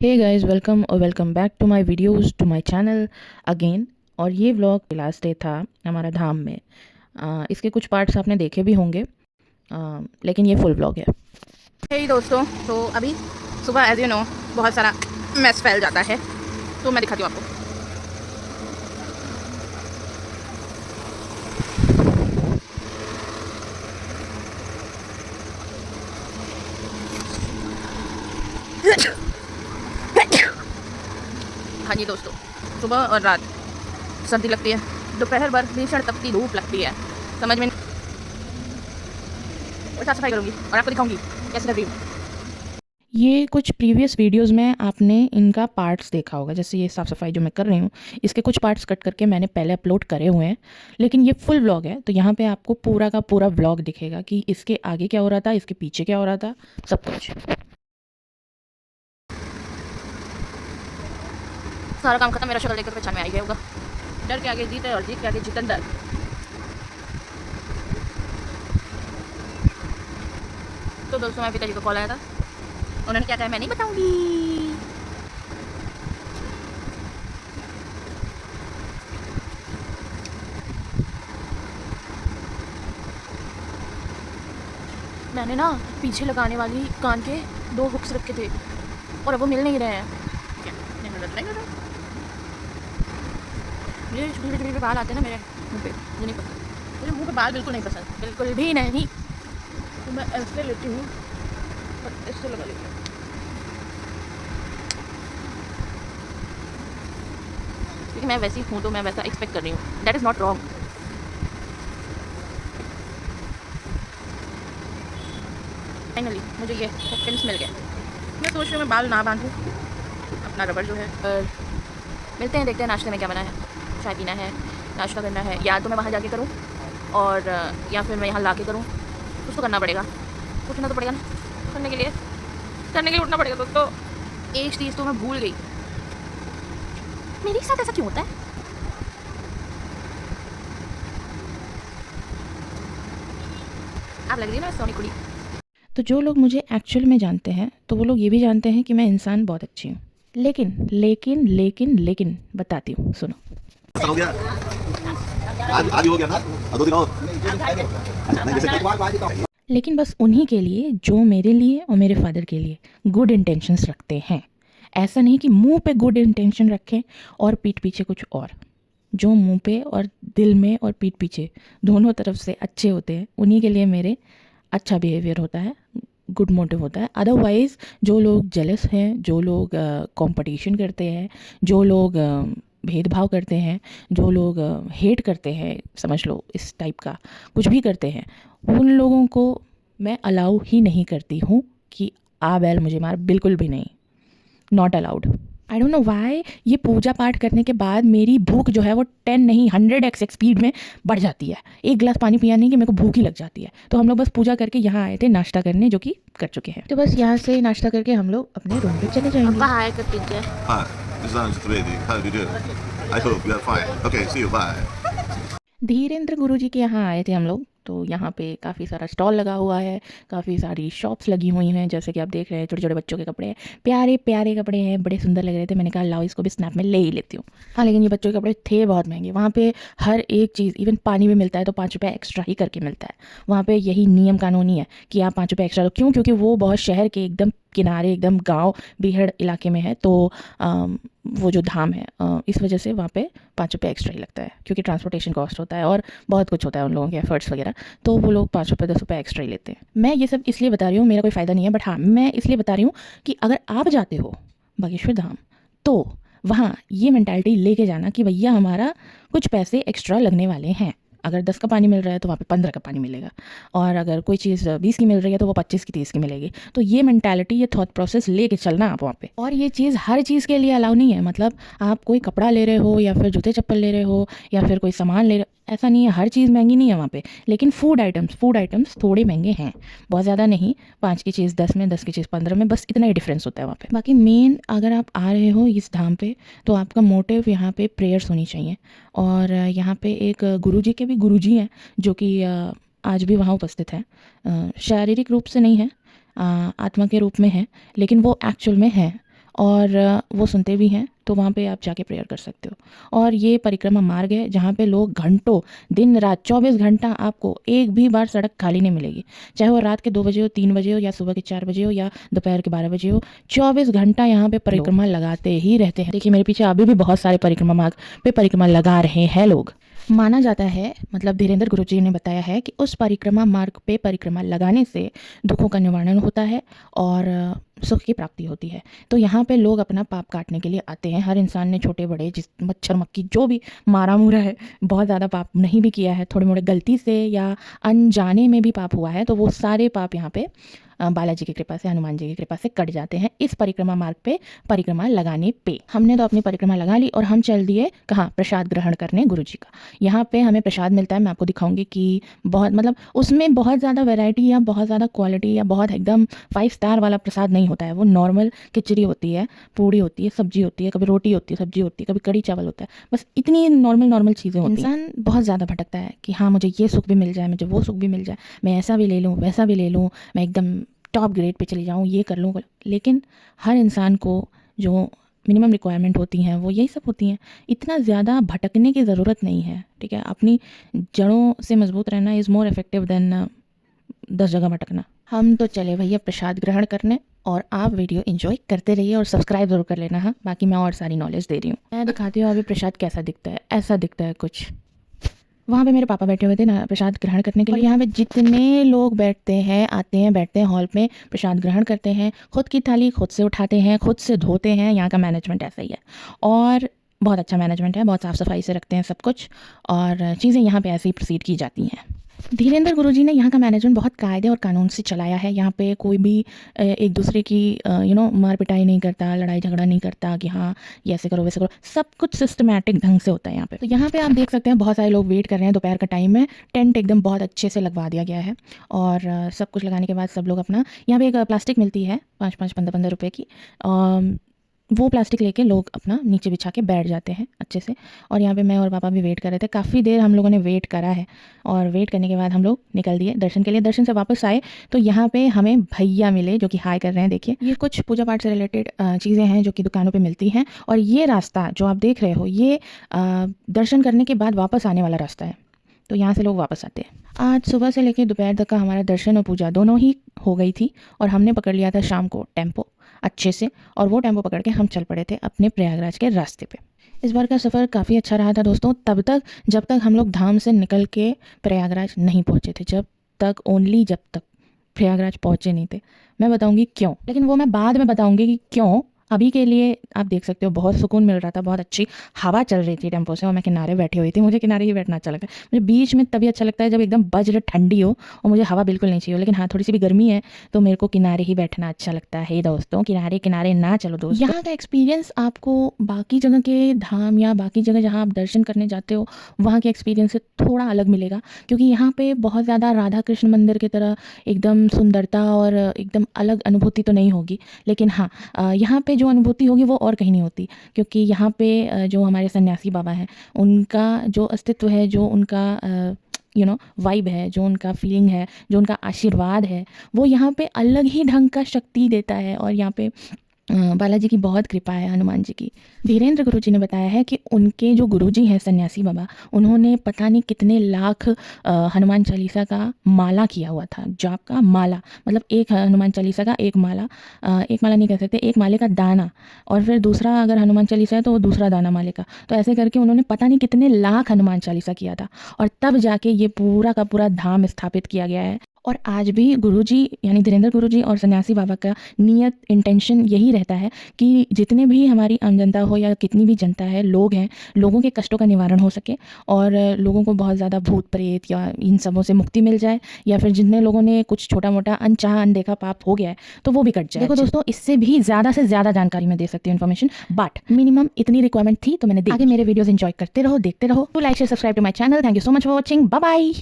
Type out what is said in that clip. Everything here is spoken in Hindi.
हे गाइस, वेलकम और welcome back to my videos to my channel again. और ये व्लॉग लास्ट डे था हमारा धाम में। इसके कुछ पार्ट्स आपने देखे भी होंगे, लेकिन ये फुल व्लॉग है। हे दोस्तों, तो अभी सुबह एज यू नो बहुत सारा मैस फैल जाता है, तो मैं दिखाती हूँ आपको। हाँ जी दोस्तों, सुबह और रात सर्दी लगती है, दोपहर भर भीषण तपती धूप लगती है, समझ में नहीं। और साफ सफाई करूँगी और आपको दिखाऊंगी कैसे कर रही हूँ। ये कुछ प्रीवियस वीडियोस में आपने इनका पार्ट्स देखा होगा, जैसे ये साफ़ सफाई जो मैं कर रही हूँ, इसके कुछ पार्ट्स कट करके मैंने पहले अपलोड करे हुए हैं। लेकिन ये फुल व्लॉग है, तो यहाँ पे आपको पूरा का पूरा व्लॉग दिखेगा कि इसके आगे क्या हो रहा था, इसके पीछे क्या हो रहा था, सब कुछ। सारा काम खत्म, मेरा शक्ल देखकर पहचान में आ गया होगा। डर के आगे जीत है और जीत के आगे जितेंद्र। तो दोस्तों, मेरे पिताजी को कॉल आया था, उन्होंने क्या कहा मैं नहीं बताऊंगी। मैंने ना पीछे लगाने वाली कान के 2 हुक्स रखे थे और अब वो मिल नहीं रहे हैं। क्या नहीं मिल रहा? मुझे छोटे छोटे बाल आते हैं ना मेरे मुंह पे, मुझे नहीं पसंद। मुझे मुंह पे बाल बिल्कुल नहीं पसंद, बिल्कुल भी नहीं। तो मैं ऐसे लेती हूँ और इससे लगा लेती हूँ, क्योंकि मैं वैसी हूँ तो मैं वैसा एक्सपेक्ट कर रही हूँ। That is not wrong. Finally मुझे ये पिन्स मिल गए। मैं सोच रही हूँ मैं बाल ना बांधूँ, अपना रबड़ जो है। और मिलते हैं, देखते हैं नाश्ते में क्या बना है। चाय पीना है, नाश्ता करना है, या तो मैं वहाँ जाके करूँ और या फिर मैं यहाँ ला के करूँ। कुछ तो करना पड़ेगा, उठना तो पड़ेगा ना करने के लिए उठना पड़ेगा। दोस्तों, एक चीज़ तो मैं भूल गई, मेरे साथ ऐसा क्यों होता है? आप लग रही है ना सोनी कुड़ी। तो जो लोग मुझे एक्चुअल में जानते हैं, तो वो लोग ये भी जानते हैं कि मैं इंसान बहुत अच्छी हूँ। लेकिन लेकिन लेकिन लेकिन बताती हूँ, सुनो। हो गया आज ही हो गया ना 2 दिन और नहीं जैसे लेकिन बस उन्हीं के लिए जो मेरे लिए और मेरे फादर के लिए गुड इंटेंशंस रखते हैं। ऐसा नहीं कि मुंह पे गुड इंटेंशन रखें और पीठ पीछे कुछ और। जो मुंह पे और दिल में और पीठ पीछे दोनों तरफ से अच्छे होते हैं, उन्हीं के लिए मेरे अच्छा बिहेवियर होता है, गुड मोटिव होता है। अदरवाइज़ जो लोग जेलस हैं, जो लोग कंपटीशन करते हैं, जो लोग भेदभाव करते हैं, जो लोग हेट करते हैं, समझ लो इस टाइप का कुछ भी करते हैं, उन लोगों को मैं अलाउ ही नहीं करती हूँ कि आ बैल मुझे मार, बिल्कुल भी नहीं, not allowed. I don't know why ये पूजा पाठ करने के बाद मेरी भूख जो है वो 10 नहीं 100x स्पीड में बढ़ जाती है। एक गिलास पानी पिया नहीं कि मेरे को भूख ही लग जाती है। तो हम लोग बस पूजा करके यहाँ आए थे नाश्ता करने, जो कि कर चुके हैं। तो बस यहाँ से नाश्ता करके हम लोग अपने रूम पे चले जाएंगे। हाय कर दीजिए। Hi, this is Anand Chaturvedi. How do you do? I hope you are fine. Okay, see you. Bye. Dhirendra गुरु जी के यहाँ आए थे हम लोग। तो यहाँ पे काफ़ी सारा स्टॉल लगा हुआ है, काफ़ी सारी शॉप्स लगी हुई हैं, जैसे कि आप देख रहे हैं। छोटे छोटे बच्चों के कपड़े हैं, प्यारे प्यारे कपड़े हैं, बड़े सुंदर लग रहे थे। मैंने कहा लाओ इसको भी स्नैप में ले ही लेती हूँ। हाँ, लेकिन ये बच्चों के कपड़े थे बहुत महंगे। वहाँ पे हर एक चीज़, इवन पानी भी मिलता है तो 5 रुपये एक्स्ट्रा ही करके मिलता है। वहाँ पे यही नियम कानूनी है कि आप 5 रुपये एक्स्ट्रा दो। क्यों? क्योंकि वो बहुत शहर के एकदम किनारे, एकदम गाँव बीहड़ इलाके में है। तो वो जो धाम है, इस वजह से वहाँ पे 5 रुपये एक्स्ट्रा ही लगता है, क्योंकि ट्रांसपोर्टेशन कॉस्ट होता है और बहुत कुछ होता है उन लोगों के एफर्ट्स वगैरह। तो वो लोग 5 रुपये 10 रुपये एक्स्ट्रा ही लेते हैं। मैं ये सब इसलिए बता रही हूँ, मेरा कोई फ़ायदा नहीं है, बट हाँ मैं इसलिए बता रही हूँ कि अगर आप जाते हो बागेश्वर धाम, तो वहाँ ये मैंटालिटी लेके जाना कि भैया हमारा कुछ पैसे एक्स्ट्रा लगने वाले हैं। अगर 10 का पानी मिल रहा है तो वहाँ पे 15 का पानी मिलेगा, और अगर कोई चीज़ 20 की मिल रही है तो वो 25 की 30 की मिलेगी। तो ये मैंटालिटी, ये थॉट प्रोसेस लेके चलना आप वहाँ पे। और ये चीज़ हर चीज़ के लिए अलाउ नहीं है। मतलब आप कोई कपड़ा ले रहे हो या फिर जूते चप्पल ले रहे हो या फिर कोई सामान ले रहे हो, ऐसा नहीं है, हर चीज़ महंगी नहीं है वहाँ पे। लेकिन फूड आइटम्स थोड़े महंगे हैं, बहुत ज़्यादा नहीं। 5 की चीज़ 10 में, 10 की चीज़ 15 में, बस इतना ही डिफरेंस होता है वहाँ पे। बाकी मेन, अगर आप आ रहे हो इस धाम पे, तो आपका मोटिव यहाँ पे प्रेयर्स होनी चाहिए। और यहाँ पे एक गुरुजी के भी गुरुजी हैं, जो कि आज भी वहाँ उपस्थित हैं। शारीरिक रूप से नहीं है, आत्मा के रूप में है, लेकिन वो एक्चुअल में है। और वो सुनते भी हैं, तो वहाँ पे आप जाके प्रेयर कर सकते हो। और ये परिक्रमा मार्ग है जहाँ पे लोग घंटों, दिन रात 24 घंटा आपको एक भी बार सड़क खाली नहीं मिलेगी, चाहे वो रात के 2 बजे हो, 3 बजे हो, या सुबह के 4 बजे हो, या दोपहर के 12 बजे हो, 24 घंटा यहाँ पे परिक्रमा लगाते ही रहते हैं। देखिए मेरे पीछे अभी भी बहुत सारे परिक्रमा मार्ग पे परिक्रमा लगा रहे हैं लोग। माना जाता है, मतलब धीरेन्द्र गुरुजी ने बताया है कि उस परिक्रमा मार्ग पे परिक्रमा लगाने से दुखों का निवारण होता है और सुख की प्राप्ति होती है। तो यहाँ पे लोग अपना पाप काटने के लिए आते हैं। हर इंसान ने छोटे बड़े, जिस मच्छर मक्खी जो भी मारा मुरा है, बहुत ज़्यादा पाप नहीं भी किया है, थोड़े मोड़े गलती से या अनजाने में भी पाप हुआ है, तो वो सारे पाप यहाँ पे बालाजी की कृपा से, हनुमान जी की कृपा से कट जाते हैं इस परिक्रमा मार्ग पे परिक्रमा लगाने पे। हमने तो अपनी परिक्रमा लगा ली और हम चल दिए कहाँ, प्रसाद ग्रहण करने गुरुजी का। यहाँ पे हमें प्रसाद मिलता है, मैं आपको दिखाऊंगी कि बहुत, मतलब उसमें बहुत ज़्यादा वैरायटी या बहुत ज़्यादा क्वालिटी या बहुत एकदम 5 स्टार वाला प्रसाद नहीं होता है। वो नॉर्मल खिचड़ी होती है, पूड़ी होती है, सब्जी होती है, कभी रोटी होती है, सब्जी होती है, कभी कड़ी चावल होता है, बस इतनी नॉर्मल चीज़ें होती हैं। इंसान बहुत ज़्यादा भटकता है कि हाँ मुझे ये सुख भी मिल जाए, मुझे वो सुख भी मिल जाए, मैं ऐसा भी ले लूँ, वैसा भी ले लूँ, मैं एकदम टॉप ग्रेड पे चली जाऊँ, ये कर लूँ। लेकिन हर इंसान को जो मिनिमम रिक्वायरमेंट होती हैं वो यही सब होती हैं। इतना ज़्यादा भटकने की ज़रूरत नहीं है, ठीक है। अपनी जड़ों से मजबूत रहना इज़ मोर इफेक्टिव देन 10 जगह भटकना। हम तो चले भैया प्रसाद ग्रहण करने, और आप वीडियो एंजॉय करते रहिए और सब्सक्राइब जरूर कर लेना। हाँ, बाकी मैं और सारी नॉलेज दे रही हूँ। मैं दिखाती हूँ अभी प्रसाद कैसा दिखता है। ऐसा दिखता है कुछ। वहाँ पे मेरे पापा बैठे हुए थे ना प्रसाद ग्रहण करने के लिए। यहाँ पे जितने लोग बैठते हैं, आते हैं, बैठते हैं हॉल में, प्रसाद ग्रहण करते हैं, खुद की थाली खुद से उठाते हैं, खुद से धोते हैं। यहाँ का मैनेजमेंट ऐसा ही है और बहुत अच्छा मैनेजमेंट है, बहुत साफ़ सफाई से रखते हैं सब कुछ, और चीज़ें यहाँ पे ऐसे ही प्रोसीड की जाती हैं। धीरेन्द्र गुरुजी ने यहाँ का मैनेजमेंट बहुत कायदे और कानून से चलाया है। यहाँ पे कोई भी एक दूसरे की मार पिटाई नहीं करता, लड़ाई झगड़ा नहीं करता कि हाँ ये ऐसे करो वैसे करो, सब कुछ सिस्टमैटिक ढंग से होता है यहाँ पे। तो यहाँ पे आप देख सकते हैं बहुत सारे लोग वेट कर रहे हैं, दोपहर का टाइम है, टेंट एकदम बहुत अच्छे से लगवा दिया गया है और सब कुछ लगाने के बाद सब लोग अपना, यहाँ पे एक प्लास्टिक मिलती है 5-5, 15-15 रुपये की, वो प्लास्टिक लेके लोग अपना नीचे बिछा के बैठ जाते हैं अच्छे से। और यहाँ पे मैं और पापा भी वेट कर रहे थे, काफ़ी देर हम लोगों ने वेट करा है और वेट करने के बाद हम लोग निकल दिए दर्शन के लिए। दर्शन से वापस आए तो यहाँ पे हमें भैया मिले जो कि हाय कर रहे हैं। देखिए ये कुछ पूजा पाठ से रिलेटेड चीज़ें हैं जो कि दुकानों पे मिलती हैं, और ये रास्ता जो आप देख रहे हो ये दर्शन करने के बाद वापस आने वाला रास्ता है, तो यहाँ से लोग वापस आते हैं। आज सुबह से लेकर दोपहर तक का हमारा दर्शन और पूजा दोनों ही हो गई थी और हमने पकड़ लिया था शाम को टेम्पो अच्छे से, और वो टेम्पो पकड़ के हम चल पड़े थे अपने प्रयागराज के रास्ते पे। इस बार का सफ़र काफ़ी अच्छा रहा था दोस्तों, तब तक जब तक हम लोग धाम से निकल के प्रयागराज नहीं पहुँचे थे, जब तक प्रयागराज पहुँचे नहीं थे। मैं बताऊँगी क्यों, लेकिन वो मैं बाद में बताऊँगी कि क्यों। अभी के लिए आप देख सकते हो बहुत सुकून मिल रहा था, बहुत अच्छी हवा चल रही थी टेम्पो से और मैं किनारे बैठी हुई थी। मुझे किनारे ही बैठना अच्छा लगता है, मुझे बीच में तभी अच्छा लगता है जब एकदम वज्र ठंडी हो और मुझे हवा बिल्कुल नहीं चाहिए, लेकिन हाँ थोड़ी सी भी गर्मी है तो मेरे को किनारे ही बैठना अच्छा लगता है दोस्तों। किनारे किनारे ना चलो दोस्तों। यहाँ का एक्सपीरियंस आपको बाकी जगह के धाम या बाकी जगह जहाँ आप दर्शन करने जाते हो वहाँ के एक्सपीरियंस से थोड़ा अलग मिलेगा, क्योंकि यहाँ पे बहुत ज़्यादा राधा कृष्ण मंदिर की तरह एकदम सुंदरता और एकदम अलग अनुभूति तो नहीं होगी, लेकिन हाँ यहाँ पे जो अनुभूति होगी वो और कहीं नहीं होती, क्योंकि यहाँ पे जो हमारे सन्यासी बाबा हैं उनका जो अस्तित्व है, जो उनका वाइब है, जो उनका फीलिंग है, जो उनका आशीर्वाद है, वो यहाँ पे अलग ही ढंग का शक्ति देता है। और यहाँ पे बालाजी की बहुत कृपा है, हनुमान जी की। धीरेन्द्र गुरुजी ने बताया है कि उनके जो गुरुजी हैं सन्यासी बाबा, उन्होंने पता नहीं कितने लाख हनुमान चालीसा का माला किया हुआ था, जाप का माला, मतलब एक हनुमान चालीसा का एक माला नहीं कह सकते, एक माले का दाना, और फिर दूसरा अगर हनुमान चालीसा है तो वो दूसरा दाना माले का, तो ऐसे करके उन्होंने पता नहीं कितने लाख हनुमान चालीसा किया था, और तब जाके ये पूरा का पूरा धाम स्थापित किया गया है। और आज भी गुरुजी यानी धीरेन्द्र गुरुजी और सन्यासी बाबा का नियत इंटेंशन यही रहता है कि जितने भी हमारी आम जनता हो या कितनी भी जनता है, लोग हैं, लोगों के कष्टों का निवारण हो सके और लोगों को बहुत ज़्यादा भूत प्रेत या इन सबों से मुक्ति मिल जाए, या फिर जितने लोगों ने कुछ छोटा मोटा अनचाहा अनदेखा पाप हो गया है तो वो भी कट जाए। देखो दोस्तों, इससे भी ज़्यादा से ज़्यादा जानकारी मैं दे सकती हूँ इन्फॉर्मेशन, बट मिनिमम इतनी रिक्वायरमेंट थी तो मैंने दी। आगे मेरे वीडियोज़ एंजॉय करते रहो, देखते रहो। To like share subscribe to my channel. Thank you so much for watching. Bye bye.